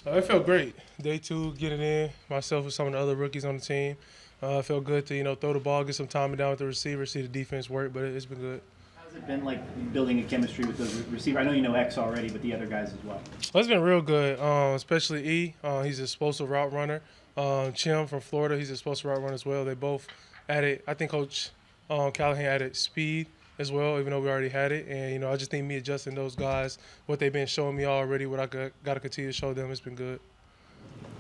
It felt great. Day two, getting in, myself with some of the other rookies on the team. It felt good to, throw the ball, get some timing down with the receiver, see the defense work, but it's been good. How's it been like building a chemistry with those receivers? I know you know X already, but the other guys as well. Well, it's been real good, especially E. He's a explosive route runner. Chim from Florida, he's a explosive route runner as well. They both added, I think Coach Callahan added speed as well, even though we already had it. And, I just think me adjusting those guys, what they've been showing me already, what I got to continue to show them, it's been good.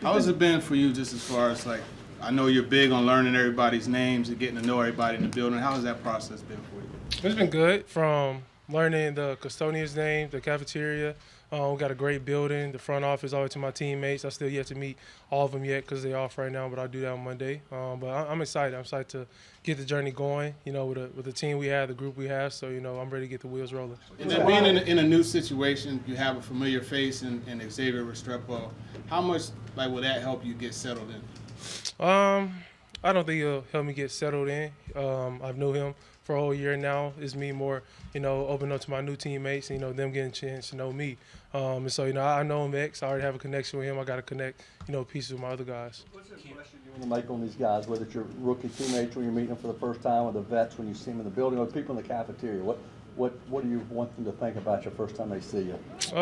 How has it been for you just as far as like, I know you're big on learning everybody's names and getting to know everybody in the building. How has that process been for you? It's been good from learning the custodian's name, the cafeteria. We got a great building, the front office, all the way to my teammates. I still yet to meet all of them yet because they're off right now, but I'll do that on Monday. But I'm excited. I'm excited to get the journey going, with the team we have, the group we have. So, I'm ready to get the wheels rolling. And then being in a new situation, you have a familiar face in Xavier Restrepo. How much will that help you get settled in? I don't think it'll help me get settled in. I've known him for a whole year now. It's me more, opening up to my new teammates, them getting a chance to know me. And so, I know him X. I already have a connection with him. I got to connect, pieces with my other guys. What's the impression you want to make on these guys, whether it's your rookie teammates when you're meeting them for the first time, or the vets when you see them in the building, or people in the cafeteria? What do you want them to think about you first time they see you?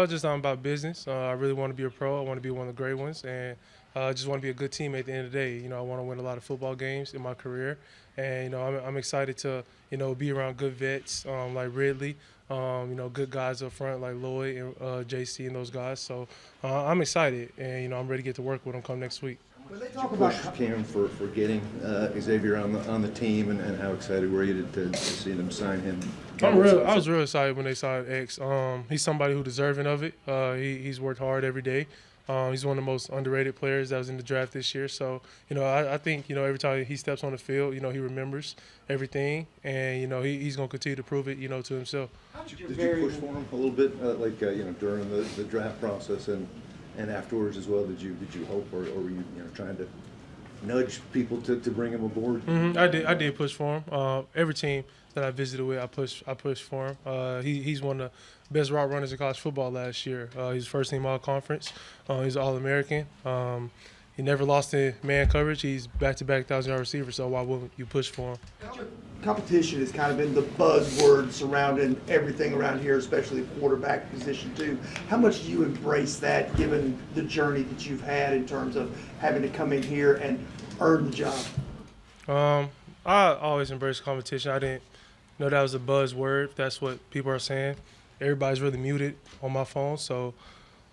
Just about business. I really want to be a pro. I want to be one of the great ones, and I just want to be a good teammate at the end of the day. I want to win a lot of football games in my career, and I'm excited to be around good vets like Ridley, good guys up front like Lloyd and JC and those guys. So I'm excited, and I'm ready to get to work with them come next week. When they talk about Cam for getting Xavier on the team, and how excited were you to see them sign him? I was real excited when they signed X. He's somebody who's deserving of it. He's worked hard every day. He's one of the most underrated players that was in the draft this year. So, I think, every time he steps on the field, he remembers everything. And, he's going to continue to prove it, to himself. Did you push for him a little bit, during the draft process and afterwards as well? Did you hope, or were you trying to nudge people to bring him aboard? Mm-hmm. I did push for him. Every team that I visited with, I pushed for him. He's one of the best route runners in college football last year. He's first team all conference. He's All-American. He never lost in man coverage. He's back-to-back 1,000-yard receiver. So why wouldn't you push for him? Competition has kind of been the buzzword surrounding everything around here, especially the quarterback position too. How much do you embrace that, given the journey that you've had in terms of having to come in here and earn the job? I always embrace competition. I didn't know that was a buzzword. That's what people are saying. Everybody's really muted on my phone, so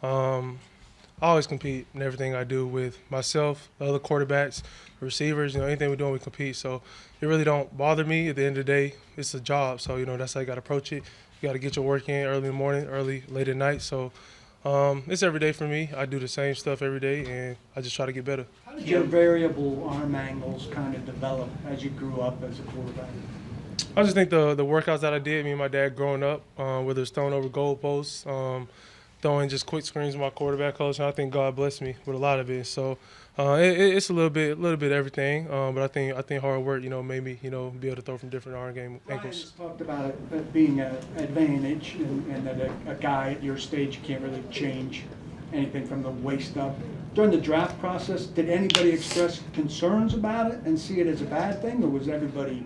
I always compete in everything I do with myself, the other quarterbacks, receivers. Anything we're doing, we compete. So it really don't bother me. At the end of the day, it's a job. So that's how you got to approach it. You got to get your work in early in the morning, late at night. So it's every day for me. I do the same stuff every day, and I just try to get better. How did your variable arm angles kind of develop as you grew up as a quarterback? I just think the workouts that I did, me and my dad growing up, whether it's throwing over goalposts, throwing just quick screens with my quarterback coach, and I think God blessed me with a lot of it. So it's a little bit everything, but I think hard work, made me, be able to throw from different arm game angles. Brian talked about it being an advantage, and that a guy at your stage can't really change anything from the waist up. During the draft process, did anybody express concerns about it and see it as a bad thing, or was everybody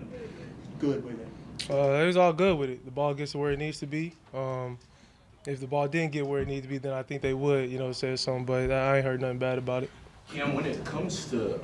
good with it? It was all good with it. The ball gets to where it needs to be. If the ball didn't get where it needs to be, then I think they would, say something. But I ain't heard nothing bad about it. Cam, when it comes to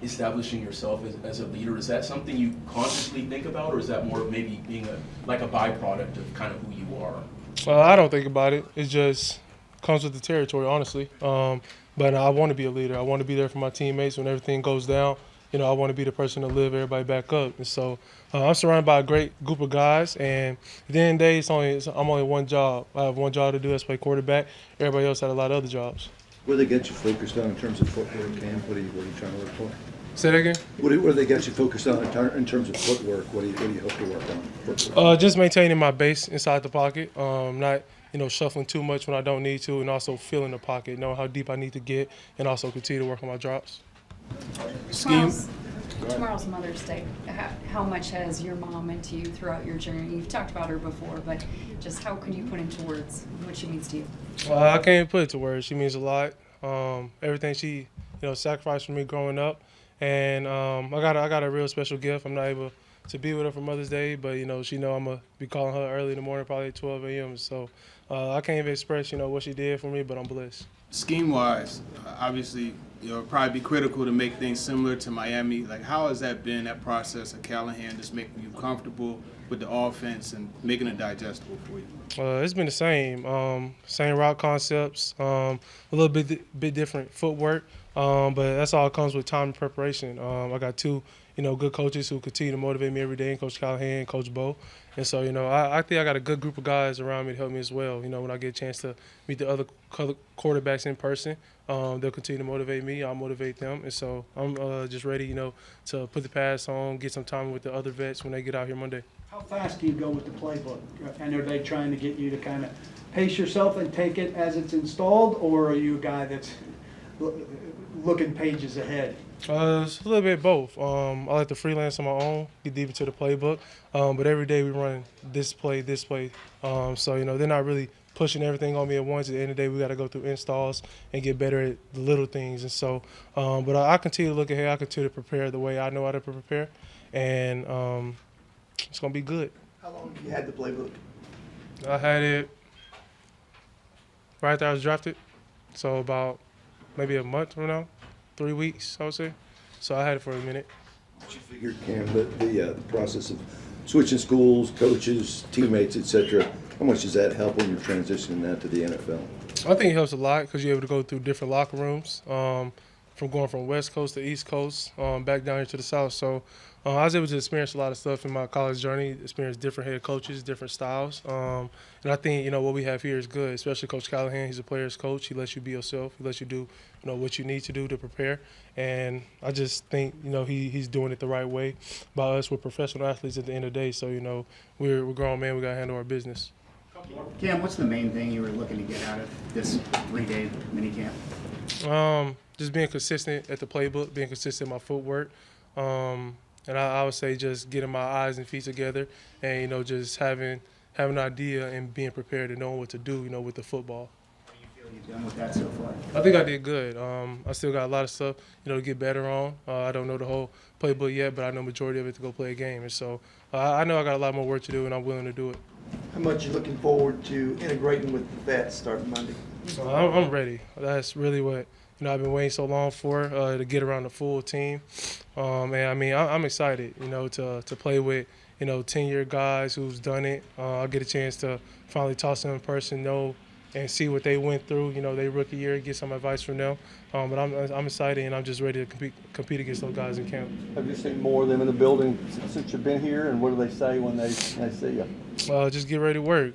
establishing yourself as a leader, is that something you consciously think about, or is that more of maybe being a byproduct of kind of who you are? I don't think about it. It just comes with the territory, honestly. But I want to be a leader. I want to be there for my teammates when everything goes down. I want to be the person to lift everybody back up. And so I'm surrounded by a great group of guys. And at the end of the day, I'm only one job. I have one job to do, that's play quarterback. Everybody else had a lot of other jobs. What do they get you focused on in terms of footwork, Cam? What are you trying to work for? Say that again? What do they get you focused on in terms of footwork? What do you hope to work on? Footwork? Just maintaining my base inside the pocket. Not shuffling too much when I don't need to, and also filling the pocket, knowing how deep I need to get, and also continue to work on my drops. Scheme Tomorrow's Mother's Day. How much has your mom meant to you throughout your journey? You've talked about her before, but just how can you put into words what she means to you? I can't even put it to words. She means a lot. Everything she, sacrificed for me growing up, and I got a real special gift. I'm not able to be with her for Mother's Day, but she know I'm gonna be calling her early in the morning, probably at 12 a.m. So I can't even express what she did for me, but I'm blessed. Scheme-wise, obviously, it'll probably be critical to make things similar to Miami. Like, how has that been, that process of Callahan, just making you comfortable with the offense and making it digestible for you? It's been the same route concepts, a little bit different footwork, but that's all comes with time and preparation. I got two, good coaches who continue to motivate me every day, and Coach Callahan and Coach Bo. And so, I think I got a good group of guys around me to help me as well. When I get a chance to meet the other quarterbacks in person, they'll continue to motivate me. I'll motivate them. And so I'm just ready, to put the pass on, get some time with the other vets when they get out here Monday. How fast do you go with the playbook? And are they trying to get you to kind of pace yourself and take it as it's installed, or are you a guy that's looking pages ahead? It's a little bit of both. I like to freelance on my own, get deep into the playbook, but every day we run this play. So, they're not really pushing everything on me at once. At the end of the day, we got to go through installs and get better at the little things. And so, but I continue to look ahead. I continue to prepare the way I know how to prepare, and it's going to be good. How long have you had the playbook? I had it right after I was drafted, so about maybe a month from now, 3 weeks, I would say. So I had it for a minute. What you figured, Cam, the process of switching schools, coaches, teammates, etc., how much does that help when you're transitioning that to the NFL? I think it helps a lot because you're able to go through different locker rooms, from going from West Coast to East Coast, back down here to the South. So I was able to experience a lot of stuff in my college journey, experience different head coaches, different styles. And I think, what we have here is good, especially Coach Callahan. He's a player's coach. He lets you be yourself. He lets you do, what you need to do to prepare. And I just think, he's doing it the right way by us. We're professional athletes at the end of the day. So, we're grown men. We got to handle our business. Cam, what's the main thing you were looking to get out of this 3-day minicamp? Just being consistent at the playbook, being consistent in my footwork. And I would say just getting my eyes and feet together and, just having an idea and being prepared and knowing what to do, with the football. How do you feel you've done with that so far? I think I did good. I still got a lot of stuff, to get better on. I don't know the whole playbook yet, but I know majority of it to go play a game. And so I know I got a lot more work to do, and I'm willing to do it. How much you looking forward to integrating with the vets starting Monday? I'm ready. That's really what I've been waiting so long for, to get around the full team. And I mean, I'm excited, to play with 10-year guys who's done it. I'll get a chance to finally talk to them in person, and see what they went through, their rookie year, get some advice from them. But I'm excited, and I'm just ready to compete against those guys in camp. Have you seen more of them in the building since you've been here, and what do they say when they see you? Just get ready to work.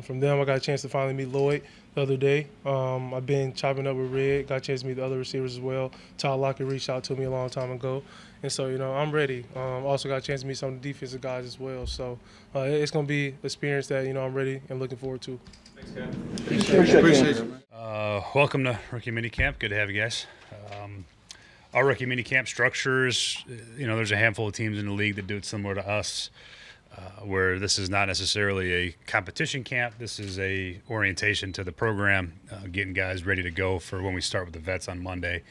From them, I got a chance to finally meet Lloyd the other day. I've been chopping up with Red, got a chance to meet the other receivers as well. Todd Lockett reached out to me a long time ago. And so, I'm ready. Also got a chance to meet some of the defensive guys as well. So it's going to be an experience that, I'm ready and looking forward to. Appreciate it. Welcome to Rookie Minicamp. Good to have you guys. Our Rookie Minicamp structures, there's a handful of teams in the league that do it similar to us, where this is not necessarily a competition camp. This is a orientation to the program, getting guys ready to go for when we start with the vets on Monday.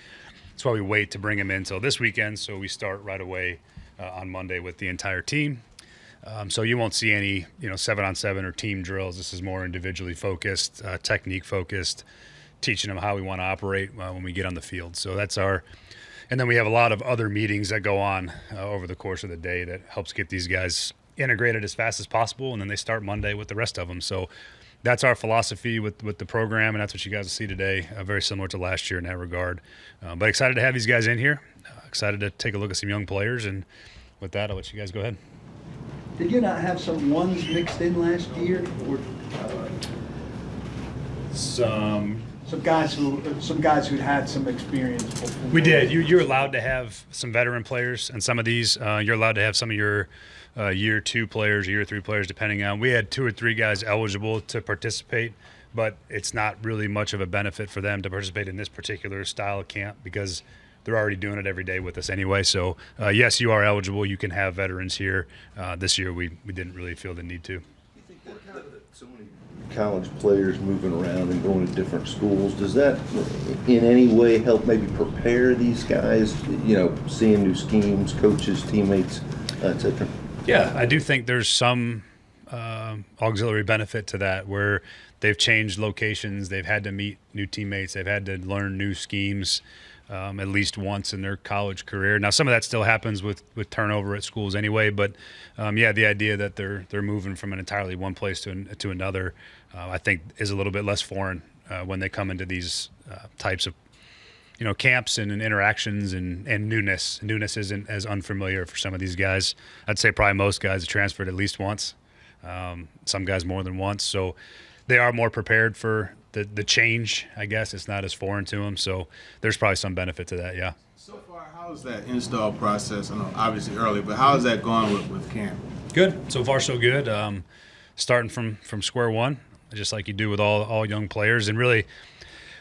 That's why we wait to bring them in until this weekend, so we start right away on Monday with the entire team. So you won't see any, 7-on-7 or team drills. This is more individually focused, technique focused, teaching them how we want to operate when we get on the field. So that's and then we have a lot of other meetings that go on over the course of the day that helps get these guys integrated as fast as possible, and then they start Monday with the rest of them. So that's our philosophy with the program, and that's what you guys will see today, very similar to last year in that regard. But excited to have these guys in here, excited to take a look at some young players, and with that, I'll let you guys go ahead. Did you not have some ones mixed in last year? Or some guys who'd had some experience before? We did. You're allowed to have some veteran players, and some of these you're allowed to have some of your year 2 players, year 3 players, depending on. We had 2 or 3 guys eligible to participate, but it's not really much of a benefit for them to participate in this particular style of camp because they're already doing it every day with us anyway. So yes, you are eligible. You can have veterans here. This year we didn't really feel the need to. So many college players moving around and going to different schools, does that in any way help maybe prepare these guys, you know, seeing new schemes, coaches, teammates, etc.? Yeah, I do think there's some auxiliary benefit to that, where they've changed locations, they've had to meet new teammates, they've had to learn new schemes at least once in their college career. Now, some of that still happens with turnover at schools anyway, but yeah, the idea that they're moving from an entirely one place to another, I think is a little bit less foreign when they come into these types of camps and interactions and newness. Newness isn't as unfamiliar for some of these guys. I'd say probably most guys have transferred at least once, some guys more than once. So they are more prepared for the change, I guess. It's not as foreign to them. So there's probably some benefit to that, yeah. So far, how's that install process? I know obviously early, but how's that going with camp? Good. So far, so good. Starting from square one, just like you do with all young players. And really,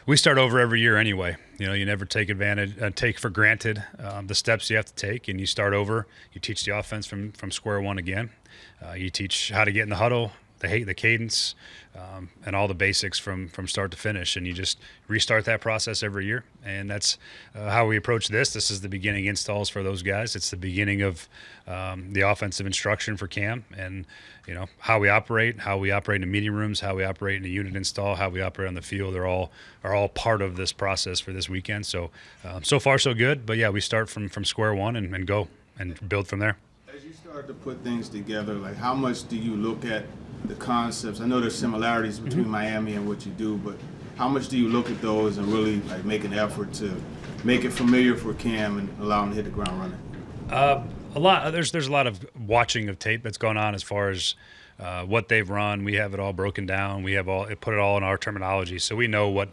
we start over every year anyway. You never take for granted the steps you have to take, and you start over. You teach the offense from square one again. You teach how to get in the huddle, the cadence, and all the basics from start to finish, and you just restart that process every year. And that's how we approach this. This is the beginning installs for those guys. It's the beginning of the offensive instruction for Cam, and how we operate in the meeting rooms, how we operate in a unit install, how we operate on the field are all part of this process for this weekend. So so far so good, but yeah, we start from square one and go and build from there. As you start to put things together, like how much do you look at the concepts? I know there's similarities between Miami and what you do, but how much do you look at those and really make an effort to make it familiar for Cam and allow him to hit the ground running? A lot. There's a lot of watching of tape that's going on as far as what they've run. We have it all broken down. We have put it all in our terminology, so we know what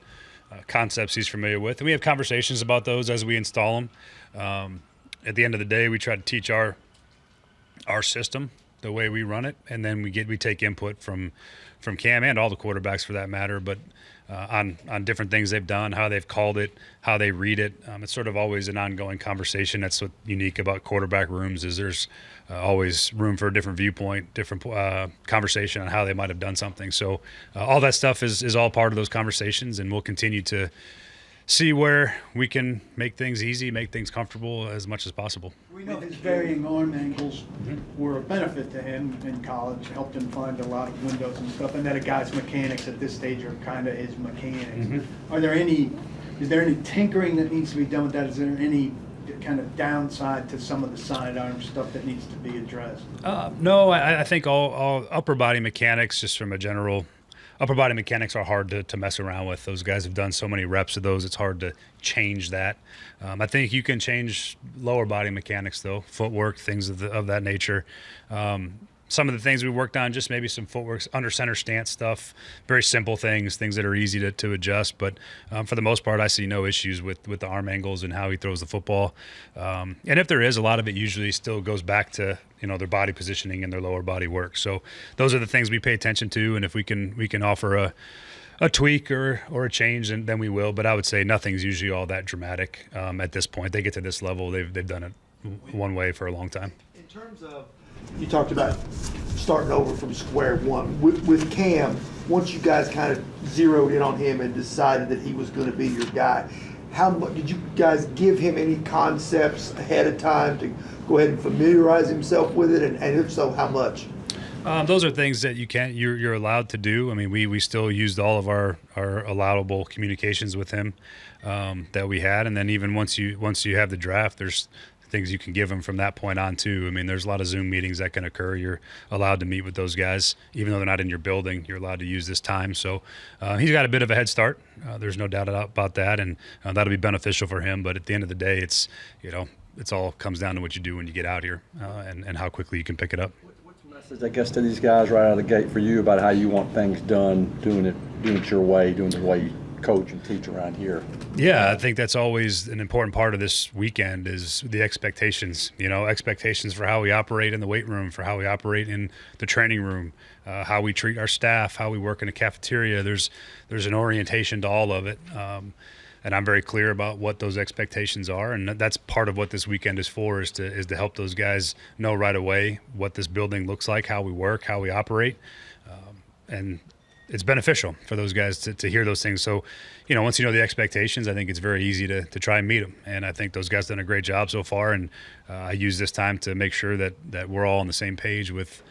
concepts he's familiar with, and we have conversations about those as we install them. At the end of the day, we try to teach our system, the way we run it, and then we take input from Cam and all the quarterbacks for that matter, but on different things they've done, how they've called it, how they read it. It's sort of always an ongoing conversation. That's what's unique about quarterback rooms, is there's always room for a different viewpoint, different conversation on how they might have done something. So all that stuff is all part of those conversations, and we'll continue to see where we can make things easy, make things comfortable as much as possible. We know his varying arm angles were a benefit to him in college, helped him find a lot of windows and stuff, and that a guy's mechanics at this stage are kind of his mechanics. Is there any tinkering that needs to be done with that? Is there any kind of downside to some of the sidearm stuff that needs to be addressed? No, I think all upper body mechanics, just from a general upper body mechanics, are hard to mess around with. Those guys have done so many reps of those, it's hard to change that. I think you can change lower body mechanics though, footwork, things of that nature. Some of the things we worked on, just maybe some footwork, under center stance stuff, very simple things that are easy to adjust. But for the most part, I see no issues with the arm angles and how he throws the football. And if there is, a lot of it usually still goes back to their body positioning and their lower body work. So those are the things we pay attention to. And if we can offer a tweak or a change, then we will. But I would say nothing's usually all that dramatic at this point. They get to this level, they've done it one way for a long time. In terms of, you talked about starting over from square one. With Cam, once you guys kind of zeroed in on him and decided that he was going to be your guy, how much did you guys give him any concepts ahead of time to go ahead and familiarize himself with it? And if so, how much? Those are things that you're allowed to do. I mean, we still used all of our allowable communications with him that we had, and then even once you have the draft, there's things you can give them from that point on too. I mean, there's a lot of Zoom meetings that can occur. You're allowed to meet with those guys, even though they're not in your building. You're allowed to use this time. So he's got a bit of a head start. There's no doubt about that, and that'll be beneficial for him. But at the end of the day, it's all comes down to what you do when you get out here and how quickly you can pick it up. What's the message, I guess, to these guys right out of the gate for you about how you want things done, doing it your way, doing the way you coach and teach around here? Yeah, I think that's always an important part of this weekend is the expectations. Expectations for how we operate in the weight room, for how we operate in the training room, how we treat our staff, how we work in the cafeteria. There's an orientation to all of it. and I'm very clear about what those expectations are, and that's part of what this weekend is for, is to help those guys know right away what this building looks like, how we work, how we operate, and it's beneficial for those guys to hear those things. So, once you know the expectations, I think it's very easy to try and meet them. And I think those guys have done a great job so far. And I use this time to make sure that we're all on the same page with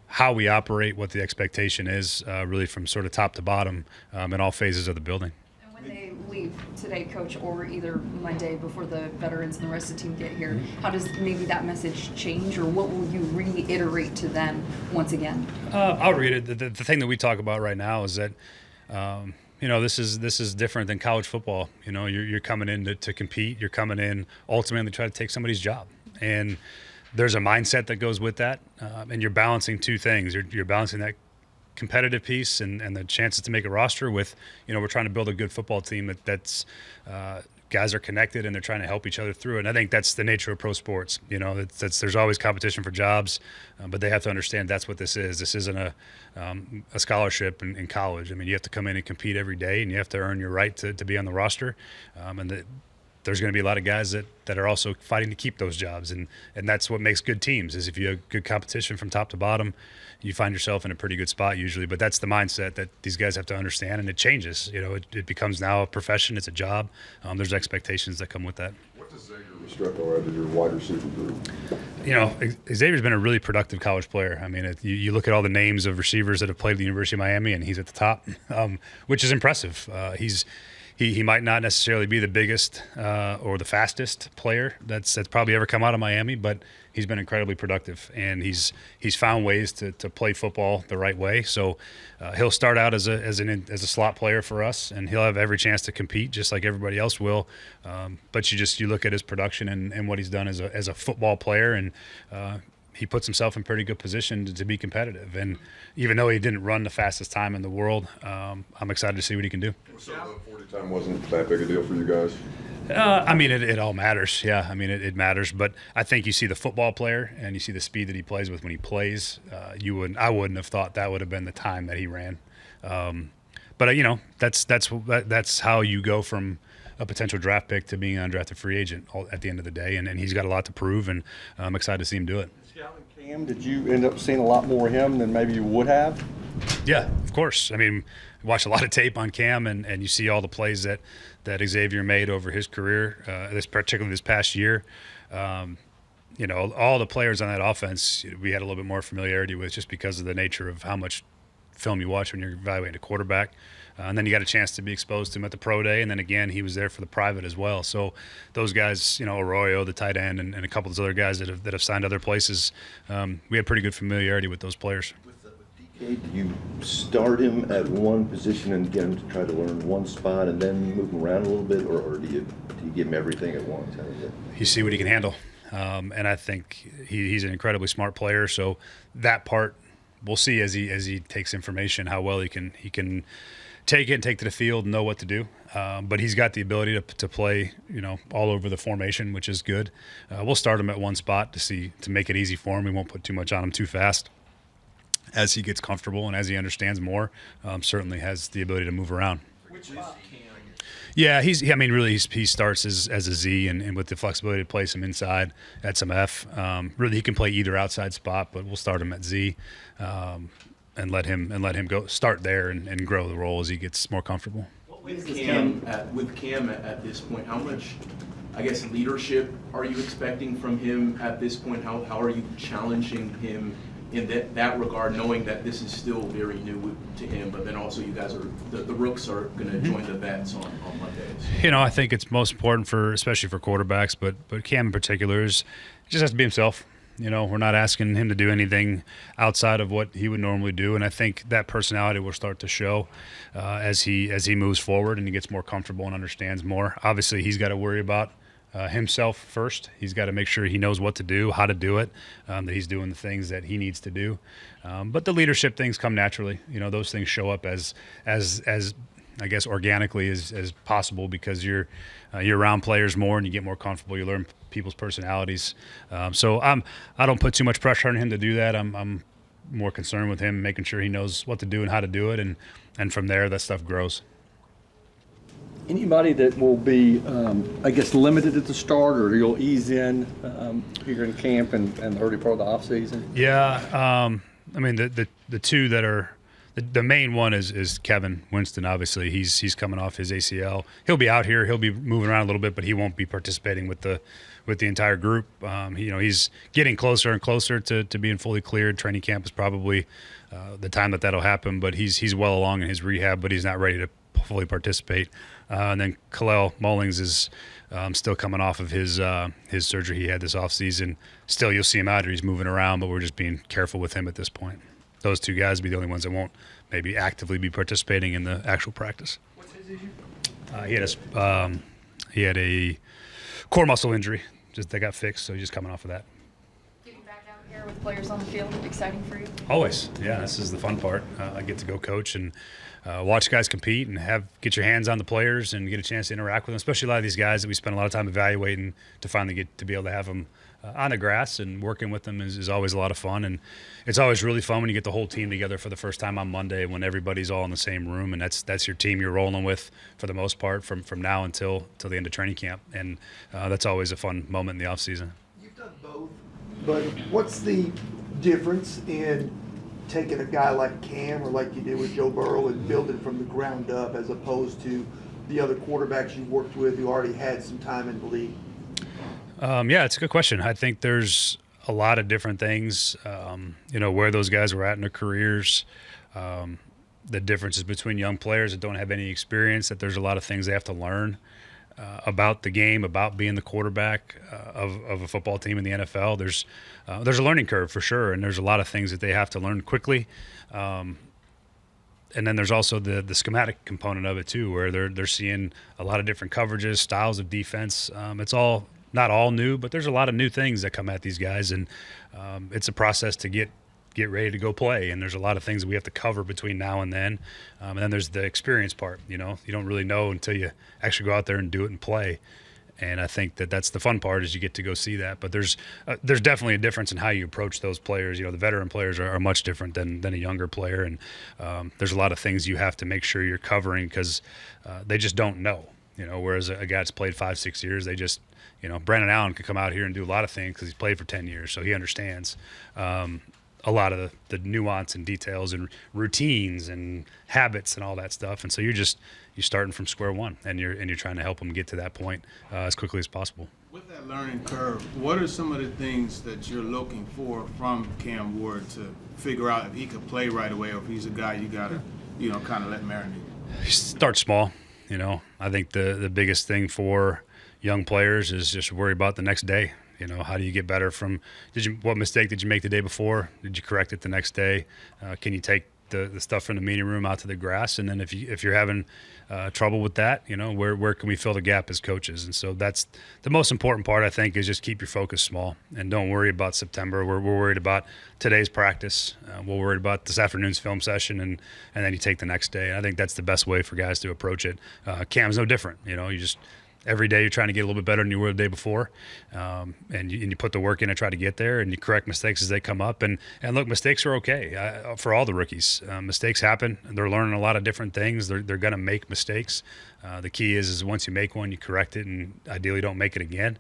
how we operate, what the expectation is, really from sort of top to bottom in all phases of the building. And when they leave today, Coach, or either Monday before the veterans and the rest of the team get here, how does maybe that message change, or what will you reiterate to them once again? I'll read it. The thing that we talk about right now is that, this is different than college football. You're coming in to compete. You're coming in ultimately to try to take somebody's job. And there's a mindset that goes with that. And you're balancing two things. You're balancing that competitive piece and the chances to make a roster with, we're trying to build a good football team that's guys are connected and they're trying to help each other through it. And I think that's the nature of pro sports. There's always competition for jobs, but they have to understand that's what this is. This isn't a scholarship in college. I mean, you have to come in and compete every day, and you have to earn your right to be on the roster. There's going to be a lot of guys that are also fighting to keep those jobs, and that's what makes good teams. Is if you have good competition from top to bottom, you find yourself in a pretty good spot usually. But that's the mindset that these guys have to understand, and it changes. It becomes now a profession. It's a job. There's expectations that come with that. What does Xavier Restrepo add to your wide receiver group? Xavier's been a really productive college player. I mean, you look at all the names of receivers that have played at the University of Miami, and he's at the top, which is impressive. He might not necessarily be the biggest or the fastest player that's probably ever come out of Miami, but he's been incredibly productive, and he's found ways to play football the right way. So he'll start out as a slot player for us, and he'll have every chance to compete just like everybody else will. But you look at his production and what he's done as a football player, and he puts himself in pretty good position to be competitive. And even though he didn't run the fastest time in the world, I'm excited to see what he can do. So the 40 time wasn't that big a deal for you guys? It all matters. Yeah, it matters. But I think you see the football player and you see the speed that he plays with when he plays. I wouldn't have thought that would have been the time that he ran. But that's how you go from a potential draft pick to being an undrafted free agent at the end of the day. And he's got a lot to prove, and I'm excited to see him do it. Scouting Cam, did you end up seeing a lot more of him than maybe you would have? Yeah, of course. I watched a lot of tape on Cam, and you see all the plays that Xavier made over his career, particularly this past year. All the players on that offense, we had a little bit more familiarity with just because of the nature of how much film you watch when you're evaluating a quarterback. And then you got a chance to be exposed to him at the pro day, and then again he was there for the private as well. So those guys, Arroyo, the tight end, and a couple of those other guys that have signed other places, we had pretty good familiarity with those players. Did you start him at one position and get him to try to learn one spot and then move him around a little bit, or do you give him everything at once? You see what he can handle, and I think he's an incredibly smart player. So that part we'll see as he takes information how well he can take it and take to the field and know what to do. But he's got the ability to play, all over the formation, which is good. We'll start him at one spot to make it easy for him. We won't put too much on him too fast. As he gets comfortable and as he understands more, certainly has the ability to move around. Which spot? Yeah, he starts as a Z and with the flexibility to play some inside at some F. Really, he can play either outside spot, but we'll start him at Z and let him go start there and grow the role as he gets more comfortable. With Cam at this point, how much, leadership are you expecting from him at this point? How are you challenging him in that regard, knowing that this is still very new to him, but then also you guys the rooks are going to join the vets on Mondays? I think it's most important especially for quarterbacks, but Cam in particular just has to be himself. We're not asking him to do anything outside of what he would normally do, and I think that personality will start to show as he moves forward and he gets more comfortable and understands more. Obviously, he's got to worry about himself first. He's got to make sure he knows what to do, how to do it, that he's doing the things that he needs to do. But the leadership things come naturally. Those things show up as organically as possible because you're around players more and you get more comfortable. You learn people's personalities. So I don't put too much pressure on him to do that. I'm more concerned with him making sure he knows what to do and how to do it, and from there that stuff grows. Anybody that will be, I guess, limited at the start, or you'll ease in here in camp and the early part of the off season? Yeah, I mean the two that are the main one is Kevin Winston. Obviously, he's coming off his ACL. He'll be out here. He'll be moving around a little bit, but he won't be participating with the entire group. He's getting closer and closer to being fully cleared. Training camp is probably the time that'll happen, but he's well along in his rehab, but he's not ready to fully participate. And then Khalil Mullings is still coming off of his surgery he had this offseason. Still, you'll see him out here. He's moving around, but we're just being careful with him at this point. Those two guys will be the only ones that won't maybe actively be participating in the actual practice. What's his issue? He had a core muscle injury. Just that got fixed, so he's just coming off of that. Getting back out here with players on the field, exciting for you? Always, yeah. This is the fun part. I get to go coach and watch guys compete and get your hands on the players and get a chance to interact with them. Especially a lot of these guys that we spend a lot of time evaluating to finally get to be able to have them on the grass, and working with them is always a lot of fun. And it's always really fun when you get the whole team together for the first time on Monday, when everybody's all in the same room, and that's your team you're rolling with for the most part from now until the end of training camp. And that's always a fun moment in the off season. You've done both, but what's the difference in taking a guy like Cam or like you did with Joe Burrow and building from the ground up, as opposed to the other quarterbacks you've worked with who already had some time in the league? Yeah, it's a good question. I think there's a lot of different things, where those guys were at in their careers, the differences between young players that don't have any experience, that there's a lot of things they have to learn about the game, about being the quarterback of a football team in the NFL. There's a learning curve for sure, and there's a lot of things that they have to learn quickly. And then there's also the schematic component of it too, where they're seeing a lot of different coverages, styles of defense. It's all not all new, but there's a lot of new things that come at these guys, and it's a process to get ready to go play. And there's a lot of things that we have to cover between now and then. And then there's the experience part. You don't really know until you actually go out there and do it and play. And I think that's the fun part, is you get to go see that. But there's definitely a difference in how you approach those players. The veteran players are much different than a younger player, and there's a lot of things you have to make sure you're covering, because they just don't know. Whereas a guy that's played 5-6 years, they just Brandon Allen could come out here and do a lot of things because he's played for 10 years, so he understands a lot of the nuance and details and routines and habits and all that stuff. And so you're starting from square one, and you're trying to help them get to that point as quickly as possible. With that learning curve, what are some of the things that you're looking for from Cam Ward to figure out if he could play right away, or if he's a guy you gotta kind of let marinate? Start small. I think the biggest thing for young players is just worry about the next day. How do you get better from what mistake did you make the day before? Did you correct it the next day? Can you take the stuff from the meeting room out to the grass? And then if you're having trouble with that, where can we fill the gap as coaches? And so that's the most important part, I think, is just keep your focus small and don't worry about September. We're worried about today's practice. We're worried about this afternoon's film session, and then you take the next day. And I think that's the best way for guys to approach it. Cam's no different. You just every day you're trying to get a little bit better than you were the day before, and you put the work in to try to get there, and you correct mistakes as they come up. And look, mistakes are okay for all the rookies. Mistakes happen. They're learning a lot of different things. They're going to make mistakes. The key is once you make one, you correct it, and ideally don't make it again.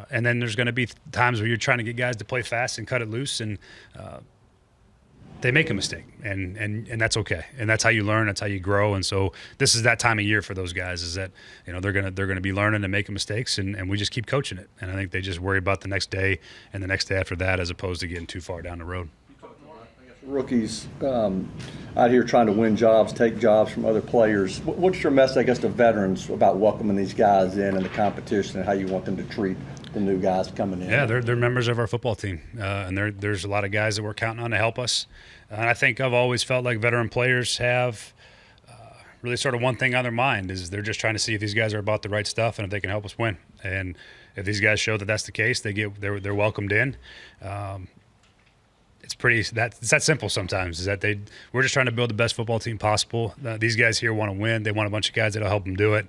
And then there's going to be times where you're trying to get guys to play fast and cut it loose, and they make a mistake, and that's okay, and that's how you learn, that's how you grow. And so this is that time of year for those guys, is that they're gonna be learning and making mistakes, and we just keep coaching it. And I think they just worry about the next day and the next day after that, as opposed to getting too far down the road. Rookies out here trying to win jobs, take jobs from other players. What's your message, I guess, to veterans about welcoming these guys in and the competition, and how you want them to treat the new guys coming in? Yeah, they're members of our football team, and there's a lot of guys that we're counting on to help us. And I think I've always felt like veteran players have really sort of one thing on their mind, is they're just trying to see if these guys are about the right stuff and if they can help us win. And if these guys show that that's the case, they're welcomed in. It's that simple sometimes, is that we're just trying to build the best football team possible. These guys here want to win. They want a bunch of guys that'll help them do it.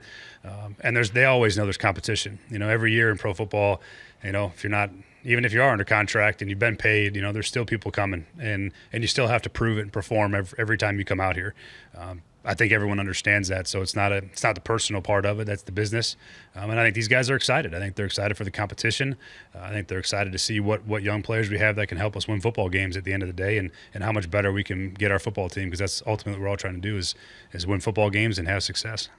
And they always know there's competition. Every year in pro football, even if you are under contract and you've been paid, there's still people coming, and you still have to prove it and perform every time you come out here. I think everyone understands that. So it's not the personal part of it. That's the business. And I think these guys are excited. I think they're excited for the competition. I think they're excited to see what young players we have that can help us win football games at the end of the day, and how much better we can get our football team, because that's ultimately what we're all trying to do is win football games and have success.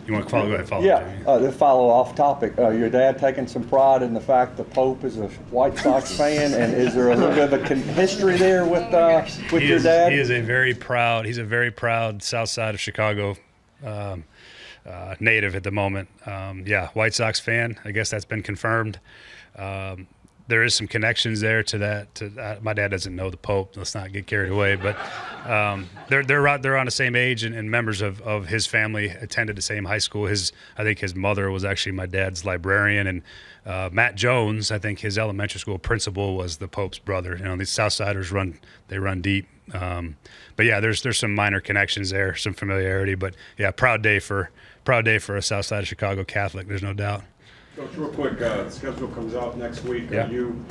You want to follow? Go ahead, follow. Yeah, to follow off topic, your dad taking some pride in the fact the Pope is a White Sox fan, and is there a little bit of a history there with your dad? He is a very proud. He's a very proud South Side of Chicago native at the moment. Yeah, White Sox fan. I guess that's been confirmed. There is some connections there to that. My dad doesn't know the Pope. Let's not get carried away. But they're on the same age, and members of his family attended the same high school. I think his mother was actually my dad's librarian, and Matt Jones, I think his elementary school principal was the Pope's brother. You know, these Southsiders run deep. But yeah, there's some minor connections there, some familiarity. But yeah, proud day for a South Side of Chicago Catholic. There's no doubt. Coach, real quick, the schedule comes out next week. Yeah. Are you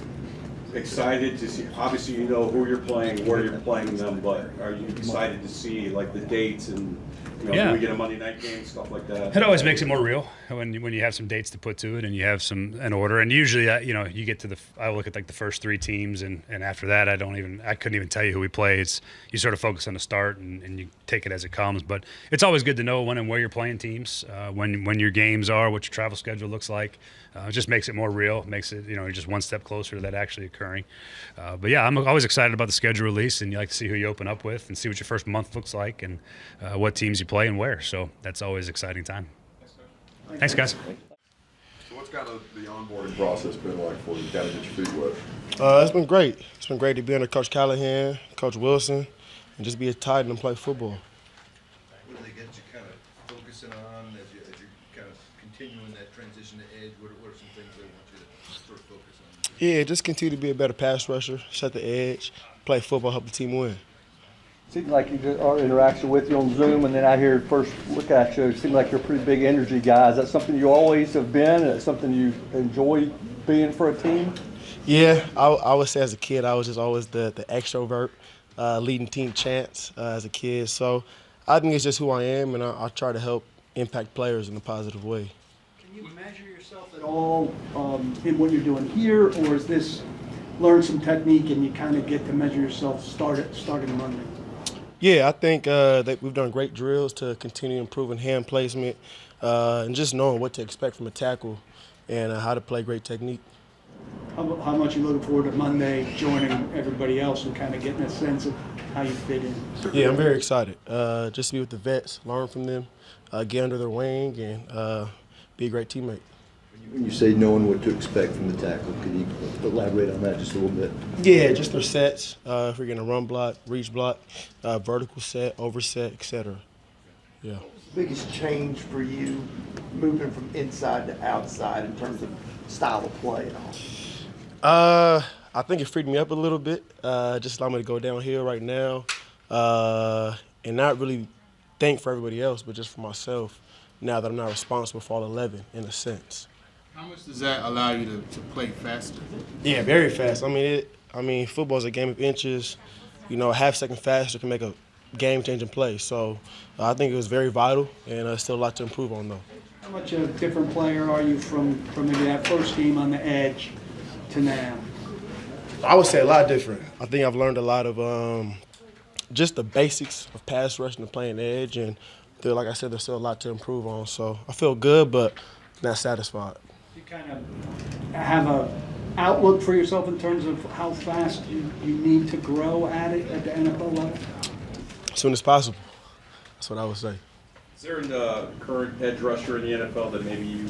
excited to see, obviously you know who you're playing, where you're playing them, but are you excited to see like the dates and, do we get a Monday night game, stuff like that? It always makes it more real when you have some dates to put to it and you have an order. And usually, you get to I look at like the first 3 teams, and after that, I couldn't even tell you who we play. You sort of focus on the start and you take it as it comes. But it's always good to know when and where you're playing teams, when your games are, what your travel schedule looks like. It just makes it more real. Makes it you're just one step closer to that actually occurring. But yeah, I'm always excited about the schedule release, and you like to see who you open up with and see what your first month looks like and what teams you play and where. So that's always an exciting time. Thanks, guys. So what's kind of the onboarding process been like for you? Got to get your feet wet. It's been great. It's been great to be under Coach Callahan, Coach Wilson, and just be tight and play football. What do they get you kind of focusing on as you're kind of continuing that transition to edge? What are some things they want you to sort of focus on? Yeah, just continue to be a better pass rusher, set the edge, play football, help the team win. Seems like you just our interaction with you on Zoom, and then out here first look at you, it seems like you're a pretty big energy guy. Is that something you always have been? Is that something you enjoy being for a team? Yeah, I would say as a kid, I was just always the extrovert, leading team chants as a kid. So I think it's just who I am, and I try to help impact players in a positive way. Can you measure yourself at all in what you're doing here, or is this learn some technique and you kind of get to measure yourself starting Monday? Yeah, I think that we've done great drills to continue improving hand placement and just knowing what to expect from a tackle and how to play great technique. How much are you looking forward to Monday joining everybody else and kind of getting a sense of how you fit in? Yeah, I'm very excited. Just to be with the vets, learn from them, get under their wing, and be a great teammate. When you say knowing what to expect from the tackle, could you elaborate on that just a little bit? Yeah, just their sets. If we're going to run block, reach block, vertical set, overset, etc. Yeah. What was the biggest change for you moving from inside to outside in terms of style of play and all? I think it freed me up a little bit. Just allowed me to go downhill right now and not really think for everybody else, but just for myself now that I'm not responsible for all 11 in a sense. How much does that allow you to play faster? Yeah, very fast. I mean, football is a game of inches. A half second faster can make a game-changing play. So I think it was very vital, and still a lot to improve on, though. How much a different player are you from maybe that first game on the edge to now? I would say a lot different. I think I've learned a lot of just the basics of pass rushing and playing edge, and like I said, there's still a lot to improve on. So I feel good, but not satisfied. You kind of have a outlook for yourself in terms of how fast you need to grow at it at the NFL level? As soon as possible. That's what I would say. Is there a current edge rusher in the NFL that maybe you,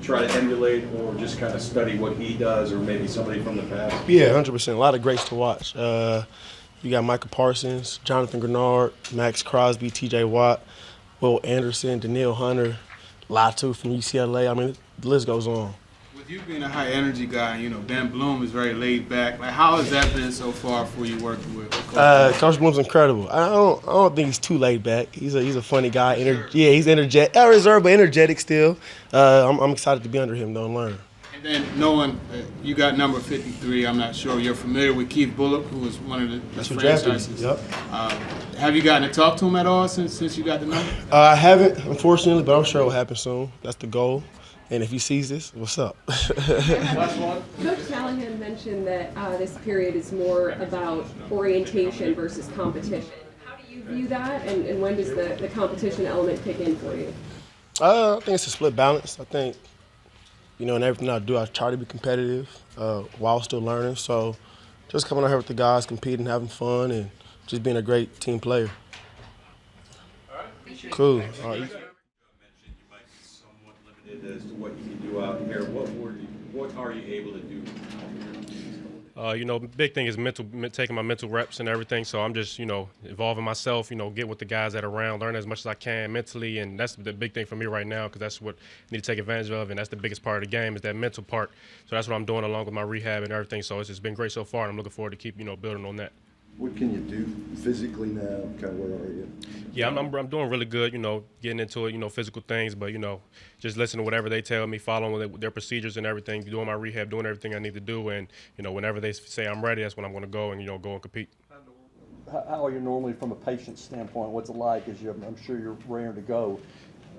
try to emulate or just kind of study what he does, or maybe somebody from the past? Yeah, 100%. A lot of greats to watch. You got Micah Parsons, Jonathan Grenard, Max Crosby, T.J. Watt, Will Anderson, Danielle Hunter, Latu from UCLA. I mean, the list goes on. With you being a high energy guy, Ben Bloom is very laid back. Like, how has that been so far for you working with Coach? Coach Bloom's incredible. I don't think he's too laid back. He's a funny guy. He's energetic, reserved but energetic still. I'm excited to be under him though and learn. And Then knowing you got number 53, I'm not sure you're familiar with Keith Bullock, who was one of the That's what drafted me. franchises. Yep. Have you gotten to talk to him at all since you got the number? I haven't, unfortunately, but I'm sure it will happen soon. That's the goal. And if he sees this, what's up? Coach Callahan mentioned that this period is more about orientation versus competition. How do you view that, and when does the competition element kick in for you? I think it's a split balance. I think, in everything I do, I try to be competitive while still learning. So just coming out here with the guys, competing, having fun, and just being a great team player. All right. Cool. All right. You mentioned you might be somewhat limited as to what you can do out here. What are you able to do out here? Big thing is taking my mental reps and everything. So I'm just, involving myself, get with the guys that are around, learn as much as I can mentally. And that's the big thing for me right now, because that's what I need to take advantage of. And that's the biggest part of the game is that mental part. So that's what I'm doing along with my rehab and everything. So it's just been great so far. And I'm looking forward to keep, building on that. What can you do physically now? Kind of where are you? Yeah, I'm doing really good, getting into it, physical things, but, just listening to whatever they tell me, following their procedures and everything, doing my rehab, doing everything I need to do. And, whenever they say I'm ready, that's when I'm going to go and, go and compete. How are you normally from a patient standpoint? What's it like? I'm sure you're raring to go,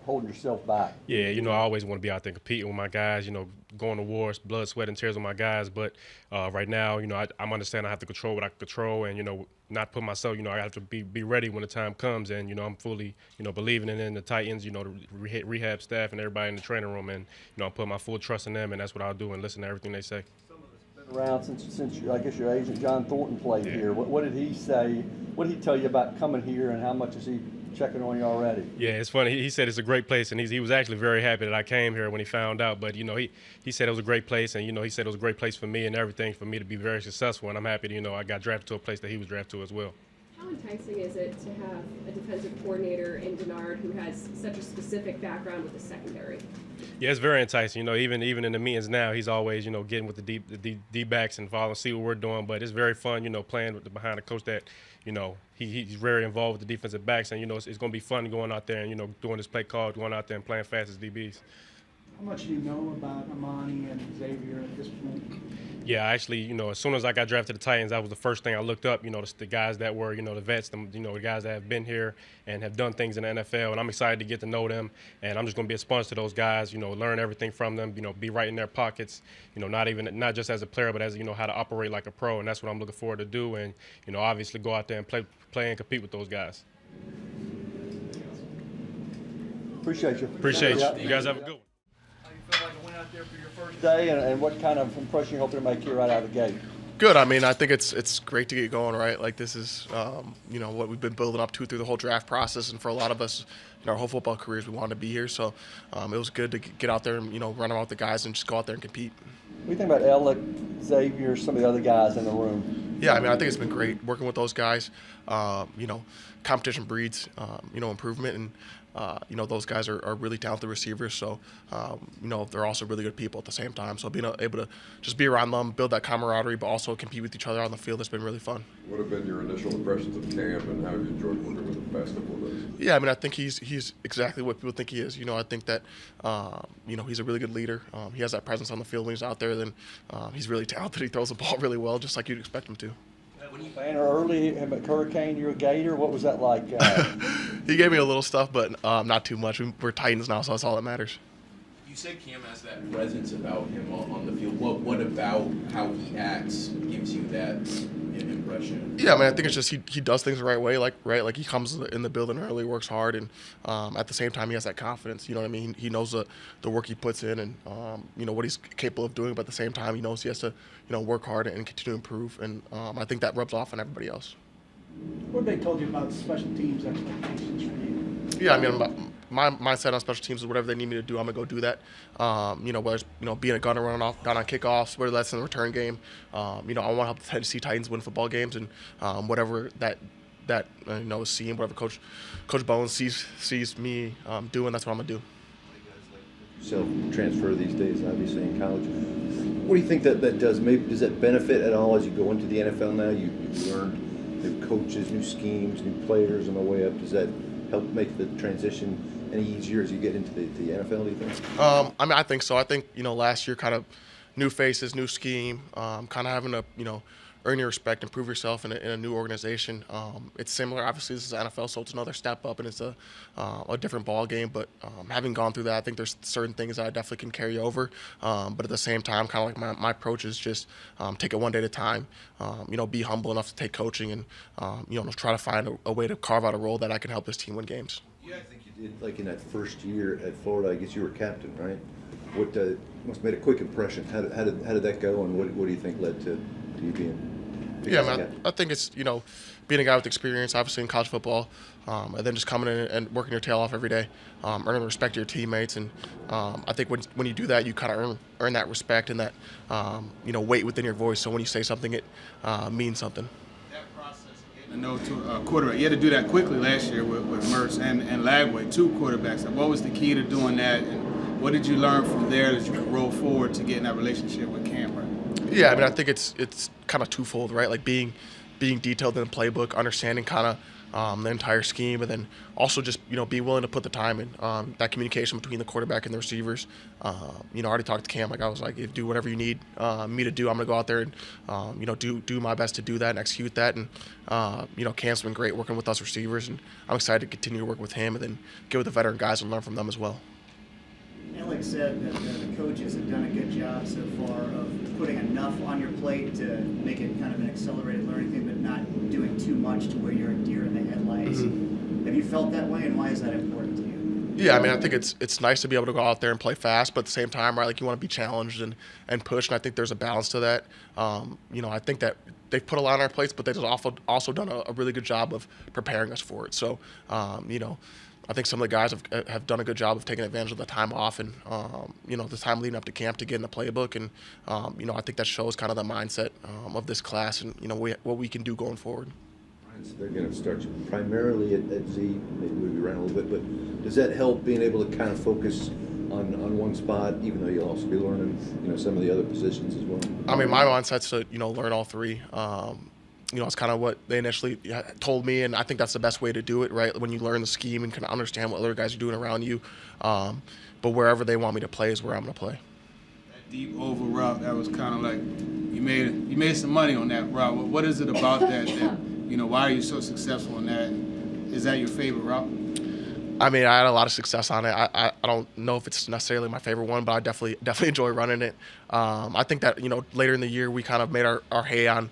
holding yourself back. Yeah, I always want to be out there competing with my guys, going to wars, blood, sweat, and tears with my guys. But right now, I'm understanding I have to control what I can control and, not put myself, I have to be ready when the time comes. And, I'm fully, believing in the Titans, the rehab staff and everybody in the training room. And, I'm putting my full trust in them, and that's what I'll do and listen to everything they say. Been around since I guess your agent John Thornton played here. What did he say? What did he tell you about coming here, and how much is he checking on you already? Yeah, it's funny. He said it's a great place, and he was actually very happy that I came here when he found out. But, he said it was a great place, and, he said it was a great place for me and everything, for me to be very successful. And I'm happy to, I got drafted to a place that he was drafted to as well. How enticing is it to have a defensive coordinator in Gunnar who has such a specific background with the secondary? Yeah, it's very enticing. Even in the meetings now, he's always, getting with the D-backs and following, see what we're doing. But it's very fun, playing behind a coach that, he's very involved with the defensive backs. And, it's going to be fun going out there and, doing this play call, going out there and playing fast as DBs. How much do you know about Amani and Xavier at this point? Yeah, actually, as soon as I got drafted to the Titans, that was the first thing I looked up, the guys that were, the vets, the guys that have been here and have done things in the NFL, and I'm excited to get to know them, and I'm just going to be a sponge to those guys, learn everything from them, be right in their pockets, not just as a player, but as, how to operate like a pro, and that's what I'm looking forward to do, and, obviously go out there and play and compete with those guys. Appreciate you. Appreciate you. You guys have a good one. Day, and what kind of impression you hoping to make here right out of the gate? Good. I mean, I think it's great to get going, right? Like this is, what we've been building up to through the whole draft process, and for a lot of us in our whole football careers, we wanted to be here. So it was good to get out there and run around with the guys and just go out there and compete. What do you think about Elic, Xavier, some of the other guys in the room? Yeah, I mean, I think it's been great working with those guys. Competition breeds, improvement, and those guys are really talented receivers. So, they're also really good people at the same time. So being able to just be around them, build that camaraderie, but also compete with each other on the field has been really fun. What have been your initial impressions of Cam, and how have you enjoyed working with him the past couple of days? Yeah, I mean, I think he's exactly what people think he is. I think that, he's a really good leader. He has that presence on the field when he's out there. Then he's really talented. He throws the ball really well, just like you'd expect him to. Playing early at Hurricane, you're a Gator. What was that like? He gave me a little stuff, but not too much. We're Titans now, so that's all that matters. You said Cam has that presence about him on the field. What about how he acts gives you that impression? Yeah, I mean, I think it's just he does things the right way, like he comes in the building early, works hard, and at the same time he has that confidence. You know what I mean? He knows the work he puts in, and what he's capable of doing. But at the same time, he knows he has to work hard and continue to improve. And I think that rubs off on everybody else. What have they told you about special teams expectations for you? Yeah, I mean, my mindset on special teams is whatever they need me to do, I'm gonna go do that. Whether it's being a gunner running off down on kickoffs, whether that's in the return game. I want to help the Tennessee Titans win football games, and whatever that is seeing, whatever Coach Bones sees me doing, that's what I'm gonna do. Self-transfer these days, obviously in college. What do you think that does? Maybe does that benefit at all as you go into the NFL now? You've learned new coaches, new schemes, new players on the way up. Does that help make the transition any easier as you get into the NFL, do you think? I mean, I think so. I think, last year kind of new faces, new scheme, kind of having to, earn your respect and prove yourself in a new organization. It's similar. Obviously, this is NFL, so it's another step up and it's a different ball game. But having gone through that, I think there's certain things that I definitely can carry over. But at the same time, kind of like my approach is just take it one day at a time. Be humble enough to take coaching and try to find a way to carve out a role that I can help this team win games. Yeah, I think you did, like in that first year at Florida, I guess you were captain, right? What must have made a quick impression. How did that go, and what do you think led to you being? Yeah, man, I think it's, being a guy with experience, obviously in college football, and then just coming in and working your tail off every day, earning the respect of your teammates. And I think when you do that, you kind of earn that respect and that, weight within your voice. So when you say something, it means something. That process of getting to know to quarterback, you had to do that quickly last year with Mertz and Lagway, 2 quarterbacks. What was the key to doing that, and what did you learn from there that you could roll forward to getting that relationship with Cameron? Yeah, I mean, I think it's kind of twofold, right? Like being detailed in the playbook, understanding kind of the entire scheme, and then also just be willing to put the time in. That communication between the quarterback and the receivers. I already talked to Cam. Like I was like, do whatever you need me to do. I'm gonna go out there and do my best to do that and execute that. And Cam's been great working with us receivers, and I'm excited to continue to work with him and then get with the veteran guys and learn from them as well. Elic said that the coaches have done a good job so far of putting enough on your plate to make it kind of an accelerated learning thing, but not doing too much to where you're a deer in the headlights. Mm-hmm. Have you felt that way, and why is that important to you? Yeah, I mean, I think it's nice to be able to go out there and play fast, but at the same time, right, like you want to be challenged and pushed, and I think there's a balance to that. I think that they've put a lot on our plates, but they've also done a really good job of preparing us for it. So, I think some of the guys have done a good job of taking advantage of the time off and, the time leading up to camp to get in the playbook. And, I think that shows kind of the mindset of this class and, what we can do going forward. So they're going to start primarily at Z, maybe move you around a little bit, but does that help being able to kind of focus on one spot, even though you'll also be learning, some of the other positions as well? I mean, my mindset's to, learn all three. It's kind of what they initially told me, and I think that's the best way to do it, right? When you learn the scheme and kind of understand what other guys are doing around you. But wherever they want me to play is where I'm going to play. That deep over route, that was kind of like you made some money on that route. What is it about that why are you so successful in that? Is that your favorite route? I mean, I had a lot of success on it. I don't know if it's necessarily my favorite one, but I definitely enjoy running it. I think that, later in the year we kind of made our hay on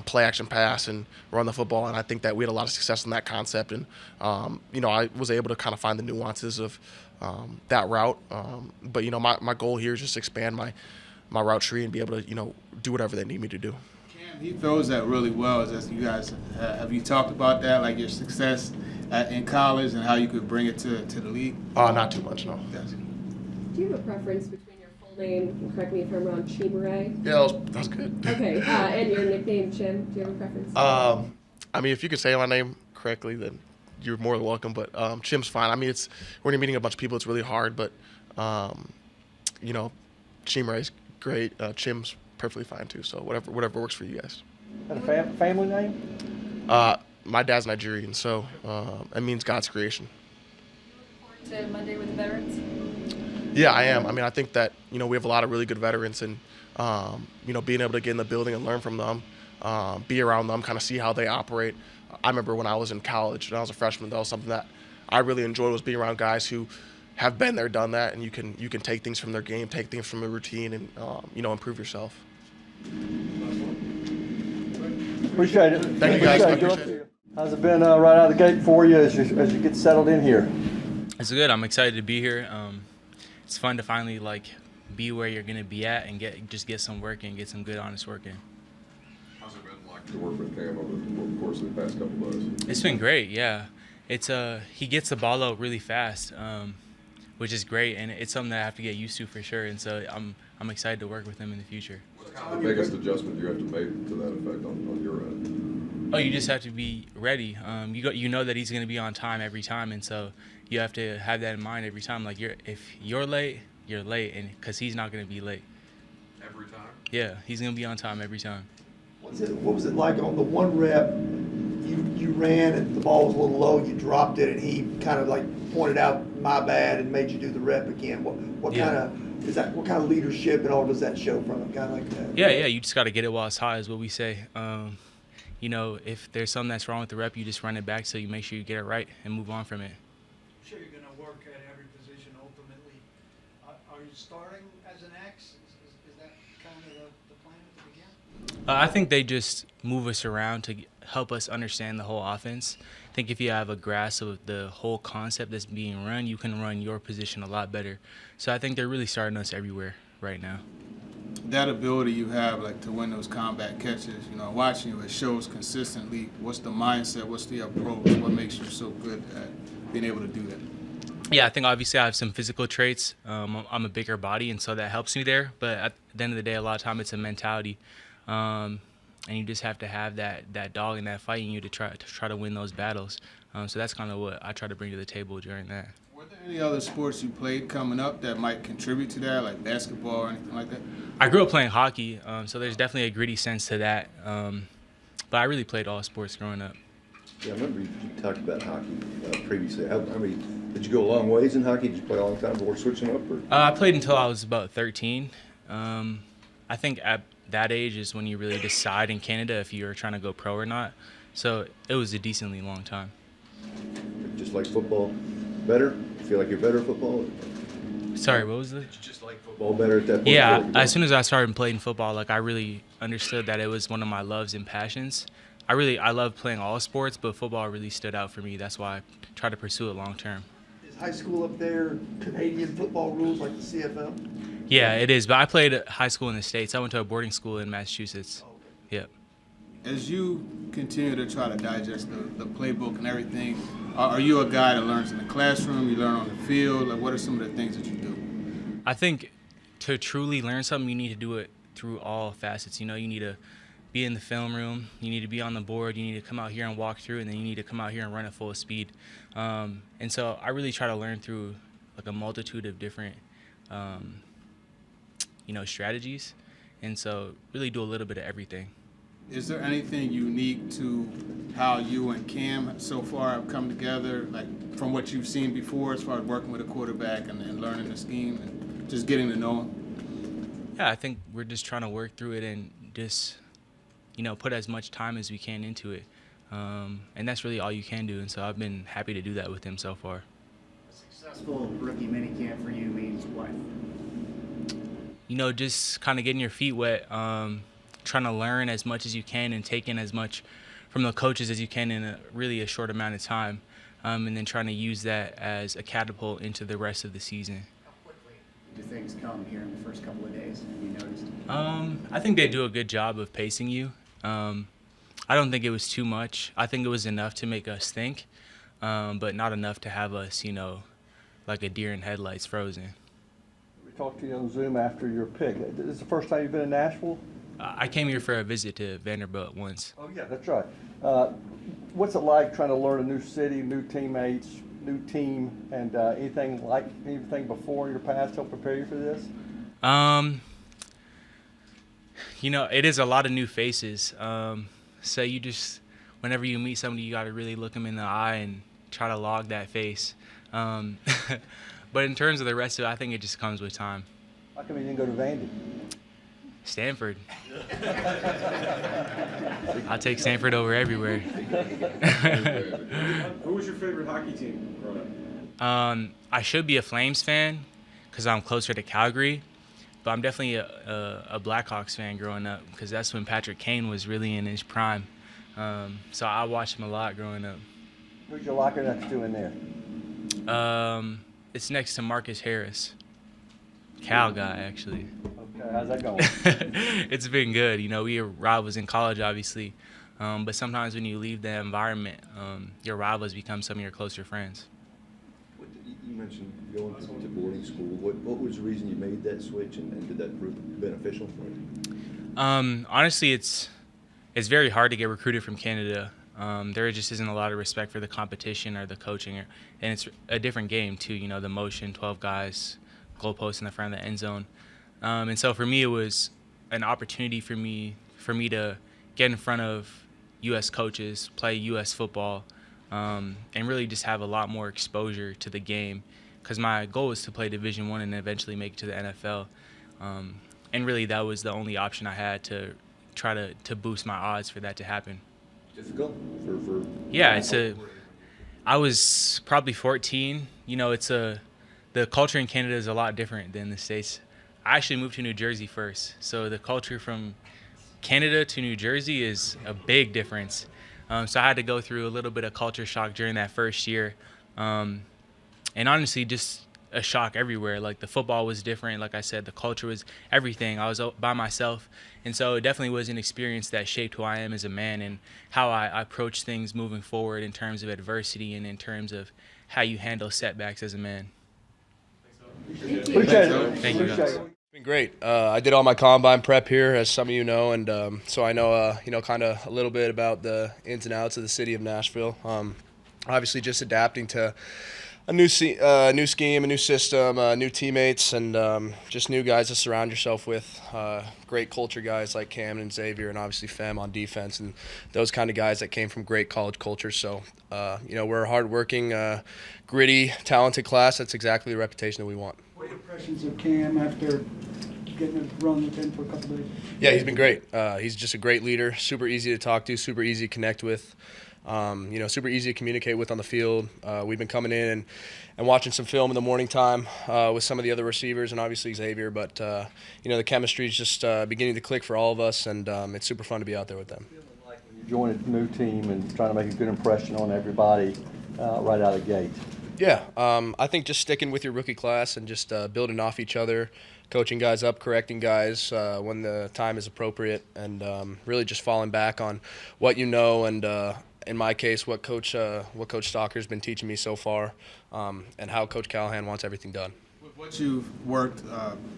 play action pass and run the football, and I think that we had a lot of success in that concept. And, I was able to kind of find the nuances of that route. But, my goal here is just to expand my route tree and be able to, do whatever they need me to do. He throws that really well. As you guys, have you talked about that, like your success in college and how you could bring it to the league? Not too much, no. Yes. Do you have a preference between your full name, correct me if I'm wrong, Chimere? Yeah, that was good. Okay, and your nickname, Chim? Do you have a preference? I mean, if you could say my name correctly, then you're more than welcome. But Chim's fine. I mean, when you're meeting a bunch of people, it's really hard. But Chimere's great. Chim's perfectly fine too. So whatever works for you guys. And a family name? My dad's Nigerian, so it means God's creation. To Monday with the veterans? Yeah, I am. I mean, I think that we have a lot of really good veterans, and being able to get in the building and learn from them, be around them, kind of see how they operate. I remember when I was in college and I was a freshman, that was something that I really enjoyed, was being around guys who have been there, done that, and you can take things from their game, take things from their routine, and improve yourself. Appreciate it. Thank you guys. I appreciate it. How's it been right out of the gate for you as you get settled in here? It's good. I'm excited to be here. It's fun to finally be where you're gonna be at and get some work and get some good, honest work in. How's it been like to work with Cam over the course of the past couple of days? It's been great. Yeah, it's he gets the ball out really fast, which is great, and it's something that I have to get used to for sure. And so I'm excited to work with him in the future. What's kind of the biggest adjustment you have to make to that effect on your end? Oh, you just have to be ready. You know that he's going to be on time every time, and so you have to have that in mind every time. Like if you're late, you're late, and because he's not going to be late. Every time? Yeah, he's going to be on time every time. What was it like on the one rep? You you ran and the ball was a little low, you dropped it, and he kind of like pointed out, my bad, and made you do the rep again. What kind of is that? What kind of leadership and all does that show from a guy like that? Yeah. You just got to get it while it's hot, is what we say. You know, if there's something that's wrong with the rep, you just run it back so you make sure you get it right and move on from it. I'm sure you're going to work at every position ultimately. Are you starting as an X? Is that kind of the plan at the beginning? I think they just move us around to help us understand the whole offense. I think if you have a grasp of the whole concept that's being run, you can run your position a lot better. So I think they're really starting us everywhere right now. That ability you have, like, to win those combat catches, you know, watching you, it shows consistently. What's the mindset? What's the approach? What makes you so good at being able to do that? Yeah, I think obviously I have some physical traits. I'm a bigger body, and so that helps me there. But at the end of the day, a lot of time it's a mentality, and you just have to have that dog and that fight in you to try to win those battles. So that's kind of what I try to bring to the table during that. Were there any other sports you played coming up that might contribute to that, like basketball or anything like that? I grew up playing hockey, so there's definitely a gritty sense to that. But I really played all sports growing up. Yeah, I remember you talked about hockey previously. I mean, did you go a long ways in hockey? Did you play a long time before switching up? Or? I played until I was about 13. I think at that age is when you really decide in Canada if you're trying to go pro or not. So it was a decently long time. Just like football, better? You feel like you're better at football? Sorry, what was the? Just like football better at that point? Yeah, as soon as I started playing football, like I really understood that it was one of my loves and passions. I love playing all sports, but football really stood out for me. That's why I try to pursue it long term. Is high school up there Canadian football rules like the CFL? Yeah, it is. But I played high school in the States. I went to a boarding school in Massachusetts. Yep. As you continue to try to digest the playbook and everything, are you a guy that learns in the classroom, you learn on the field? Like, what are some of the things that you do? I think to truly learn something, you need to do it through all facets. You know, you need to be in the film room, you need to be on the board, you need to come out here and walk through, and then you need to come out here and run at full speed. And so I really try to learn through like a multitude of different, strategies. And so really do a little bit of everything. Is there anything unique to how you and Cam so far have come together, like from what you've seen before as far as working with a quarterback and learning the scheme and just getting to know him? Yeah, I think we're just trying to work through it and just, put as much time as we can into it. And that's really all you can do. And so I've been happy to do that with him so far. A successful rookie minicamp for you means what? Just kind of getting your feet wet, trying to learn as much as you can and take in as much from the coaches as you can in a short amount of time, and then trying to use that as a catapult into the rest of the season. How quickly do things come here in the first couple of days? Have you noticed? I think they do a good job of pacing you. I don't think it was too much. I think it was enough to make us think, but not enough to have us, like a deer in headlights frozen. We talked to you on Zoom after your pick. Is this the first time you've been in Nashville? I came here for a visit to Vanderbilt once. Oh, yeah, that's right. What's it like trying to learn a new city, new teammates, new team, and anything before in your past help prepare you for this? It is a lot of new faces. So you just, whenever you meet somebody, you got to really look them in the eye and try to log that face. But in terms of the rest of it, I think it just comes with time. How come you didn't go to Vandy? Stanford. I'll take Stanford over everywhere. Who was your favorite hockey team growing up? I should be a Flames fan because I'm closer to Calgary, but I'm definitely a Blackhawks fan growing up because that's when Patrick Kane was really in his prime. So I watched him a lot growing up. Who's your locker next to in there? It's next to Marcus Harris. Cal guy, actually. Okay, how's that going? It's been good. We were rivals in college, obviously. But sometimes when you leave the environment, your rivals become some of your closer friends. You mentioned going to boarding school. What was the reason you made that switch, and did that prove beneficial for you? Honestly, it's very hard to get recruited from Canada. There just isn't a lot of respect for the competition or the coaching, and it's a different game too. The motion, 12 guys, goalposts in the front of the end zone, and so for me it was an opportunity for me to get in front of U.S. coaches, play U.S. football, and really just have a lot more exposure to the game. Because my goal was to play Division I and eventually make it to the NFL. And really that was the only option I had to try to boost my odds for that to happen. Difficult for Yeah, I was probably 14. You know, the culture in Canada is a lot different than the States. I actually moved to New Jersey first. So the culture from Canada to New Jersey is a big difference. So I had to go through a little bit of culture shock during that first year. And honestly, just a shock everywhere. Like, the football was different. Like I said, the culture was everything. I was by myself. And so it definitely was an experience that shaped who I am as a man and how I approach things moving forward in terms of adversity and in terms of how you handle setbacks as a man. Appreciate it. Thank you, guys. It's been great. I did all my combine prep here, as some of you know, and so I know, kind of a little bit about the ins and outs of the city of Nashville. Obviously, just adapting to a new scheme, a new system, new teammates, and just new guys to surround yourself with. Great culture guys like Cam and Xavier, and obviously Fem on defense, and those kind of guys that came from great college cultures. So, we're a hardworking, gritty, talented class. That's exactly the reputation that we want. What are your impressions of Cam after getting a run with him for a couple of days? Yeah, he's been great. He's just a great leader, super easy to talk to, super easy to connect with. Super easy to communicate with on the field. We've been coming in and watching some film in the morning time with some of the other receivers and obviously Xavier. But, the chemistry is just beginning to click for all of us, and it's super fun to be out there with them. Like when you join a new team and trying to make a good impression on everybody right out of the gate. Yeah, I think just sticking with your rookie class and just building off each other, coaching guys up, correcting guys when the time is appropriate, and really just falling back on what you know and in my case, what Coach Stocker's been teaching me so far, and how Coach Callahan wants everything done. With what you've worked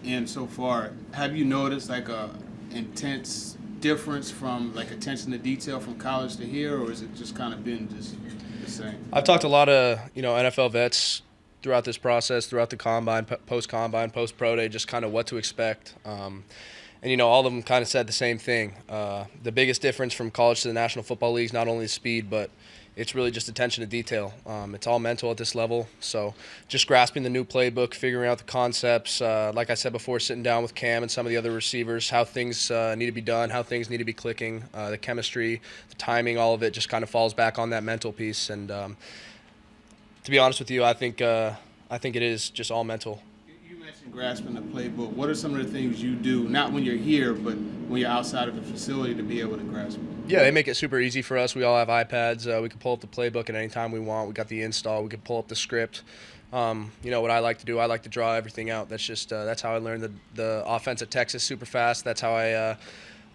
in so far, have you noticed like a intense difference from like attention to detail from college to here, or has it just kind of been just the same? I've talked to a lot of NFL vets throughout this process, throughout the combine, post-combine, post-pro day, just kind of what to expect. And, all of them kind of said the same thing. The biggest difference from college to the National Football League is not only speed, but it's really just attention to detail. It's all mental at this level. So just grasping the new playbook, figuring out the concepts. Like I said before, sitting down with Cam and some of the other receivers, how things need to be done, how things need to be clicking, the chemistry, the timing, all of it just kind of falls back on that mental piece. And to be honest with you, I think it is just all mental. You mentioned grasping the playbook. What are some of the things you do, not when you're here, but when you're outside of the facility to be able to grasp it? Yeah, they make it super easy for us. We all have iPads. We can pull up the playbook at any time we want. We got the install. We can pull up the script. What I like to do, I like to draw everything out. That's just that's how I learned the offense at Texas super fast. That's how I'm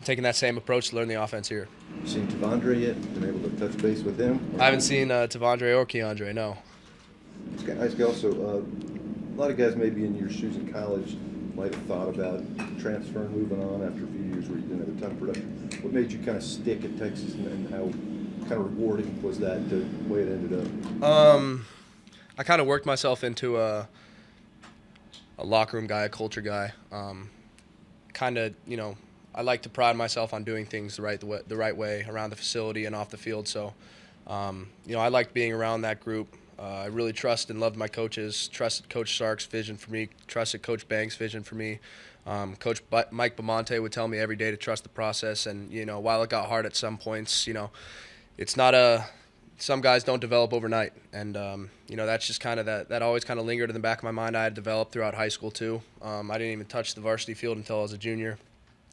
taking that same approach to learn the offense here. You seen Tavondre yet? Been able to touch base with him? I haven't seen Tavondre or Keandre, no. This guy also, a lot of guys maybe in your shoes in college might have thought about transferring, moving on after a few years where you didn't have a ton of production. What made you kind of stick at Texas, and how kind of rewarding was that, the way it ended up? I kind of worked myself into a locker room guy, a culture guy. I like to pride myself on doing things the right way around the facility and off the field. So, I liked being around that group. I really trust and loved my coaches, trusted Coach Sark's vision for me, trusted Coach Banks' vision for me. Coach Mike Bamonte would tell me every day to trust the process. And, while it got hard at some points, it's not some guys don't develop overnight. And, that's just kind of that always kind of lingered in the back of my mind. I had developed throughout high school too. I didn't even touch the varsity field until I was a junior.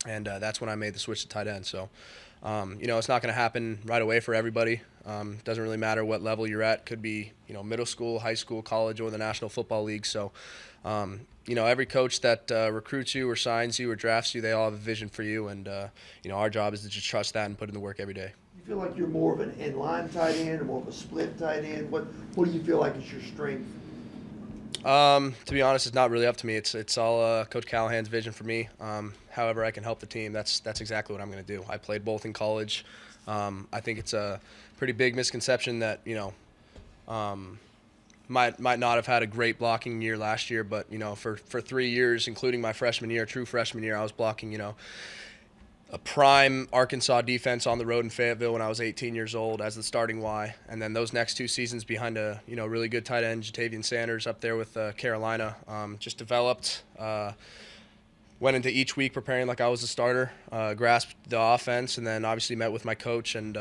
And that's when I made the switch to tight end. So, it's not going to happen right away for everybody. Doesn't really matter what level you're at. Could be, middle school, high school, college, or the National Football League. So, every coach that recruits you or signs you or drafts you, they all have a vision for you. And, our job is to just trust that and put in the work every day. You feel like you're more of an inline tight end or more of a split tight end? What do you feel like is your strength? To be honest, it's not really up to me. It's all Coach Callahan's vision for me. However I can help the team, that's exactly what I'm going to do. I played both in college. I think it's a pretty big misconception that might not have had a great blocking year last year, but for 3 years, including my freshman year, true freshman year, I was blocking a prime Arkansas defense on the road in Fayetteville when I was 18 years old as the starting Y, and then those next 2 seasons behind a really good tight end, Jatavian Sanders, up there with Carolina. Just developed, went into each week preparing like I was a starter, grasped the offense, and then obviously met with my coach and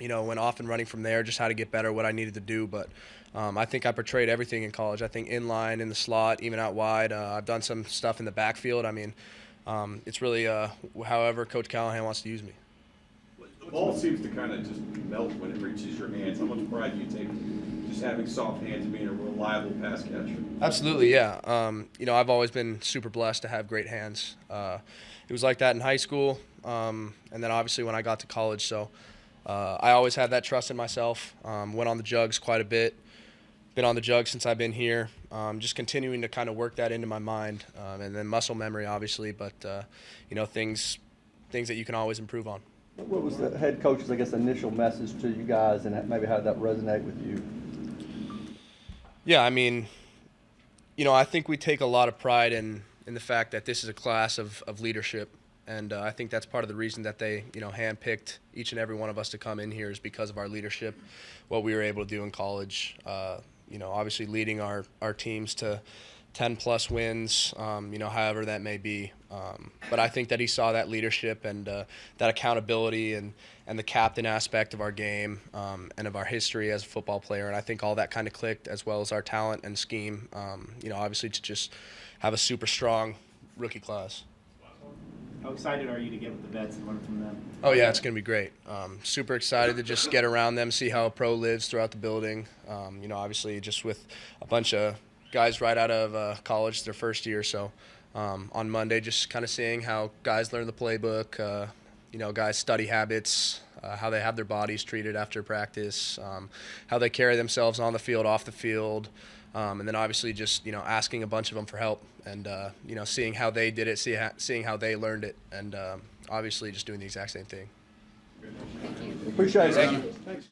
went off and running from there, just how to get better, what I needed to do. But I think I portrayed everything in college. I think in line, in the slot, even out wide. I've done some stuff in the backfield. I mean, it's really however Coach Callahan wants to use me. The ball seems to kind of just melt when it reaches your hands. How much pride do you take just having soft hands and being a reliable pass catcher? Absolutely, yeah. I've always been super blessed to have great hands. It was like that in high school, and then obviously when I got to college. So I always had that trust in myself. Went on the jugs quite a bit. Been on the jugs since I've been here. Just continuing to kind of work that into my mind, and then muscle memory, obviously. But things that you can always improve on. What was the head coach's, I guess, initial message to you guys, and maybe how did that resonate with you? Yeah, I mean, I think we take a lot of pride in the fact that this is a class of leadership. And I think that's part of the reason that they, handpicked each and every one of us to come in here is because of our leadership, what we were able to do in college. Obviously leading our teams to 10-plus wins, however that may be. But I think that he saw that leadership and that accountability and the captain aspect of our game and of our history as a football player. And I think all that kind of clicked, as well as our talent and scheme, obviously to just have a super strong rookie class. How excited are you to get with the vets and learn from them? Oh, yeah, it's going to be great. Super excited to just get around them, see how a pro lives throughout the building. Obviously just with a bunch of guys right out of college, their first year. So on Monday, just kind of seeing how guys learn the playbook, guys' study habits, how they have their bodies treated after practice, how they carry themselves on the field, off the field. And then obviously just, asking a bunch of them for help and, seeing how they did it, seeing how they learned it, and obviously just doing the exact same thing. Appreciate it. Thank you. Thanks.